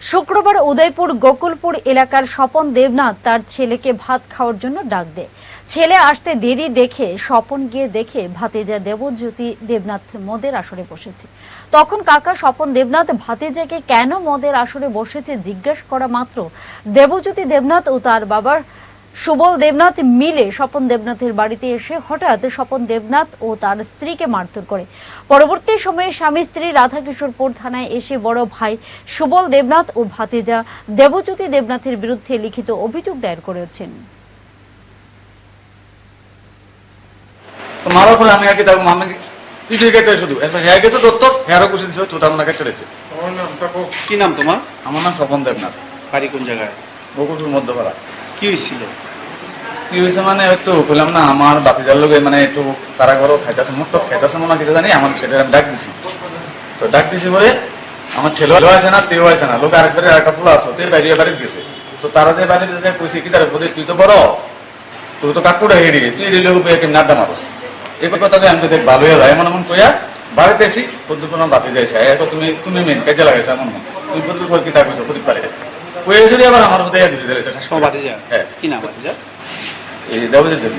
শুক্রবার উদয়পুর গোকুলপুর এলাকার স্বপন দেবনাথ তার ছেলেকে ভাত খাওয়ার জন্য ডাক দেয়। ছেলে আসতে দেরি দেখে স্বপন গিয়ে দেখে ভাতিজা দেবজ্যোতি দেবনাথ মদের আসরে বসেছে। তখন কাকা স্বপন দেবনাথ ভাতিজাকে কেন মদের আসরে বসেছে জিজ্ঞাসা করা মাত্র দেবজ্যোতি দেবনাথ ও তার বাবার সুবল দেবনাথ মিলে স্বপন দেবনাথের বাড়িতে এসে হঠাৎ স্বপন দেবনাথ ও তার স্ত্রীকে মারধর করে। পরবর্তী সময়ে স্বামী স্ত্রী রাধাকিশোরপুর থানায় এসে বড় ভাই সুবল দেবনাথ ও ভাতিজা দেবজ্যোতি দেবনাথের বিরুদ্ধে লিখিত অভিযোগ দায়ের করেছেন। মারার পরে আমি আগে তাকে মামা পিঠে গেতে শুধু হ্যাঁ গেছে দত্তক হ্যারও কুশি দিয়েছিল চোটার নাকে চলেছে। কি নাম তোমার? আমার নাম স্বপন দেবনাথ। বাড়ি কোন জায়গায়? গোকুলপুর মধ্যপাড়া। কি হয়েছিল? কি হয়েছে মানে একটু বললাম না আমার বাতিজার লোক মানে একটু তারা করো খাইতেছে মুখ খাইতেছে মনে কিছু জানি আমার ছেলে ডাক দিছি। তো ডাক দিছি বলে আমার ছেলে আছে না তেও আছে না লোক আরেকবারে একটা ফুল আসলো তুই বাইরে বাড়িতে গেছে। তো তারা যে বাড়িতে যায় কইছে কি তার বলে তুই তো বড় তুই তো কাকুটা হেরি তুই রিলে কেমন নাড্ডা মারস এই কথা আমি দেখ ভালো হয়ে যায় এমন এমন কইয়া বাড়িতে এসি পদ্মপুর বাতি যাইছে তুমি তুমি মেন কাজে লাগাইছো এমন তুমি পদ্মপুর কি থাকছো প্রদীপ পারে কয়ে এসে আবার আমার বোধ দিয়েছে। হ্যাঁ, কি নাম ভাতিজা? এই দেবজিৎ দেব।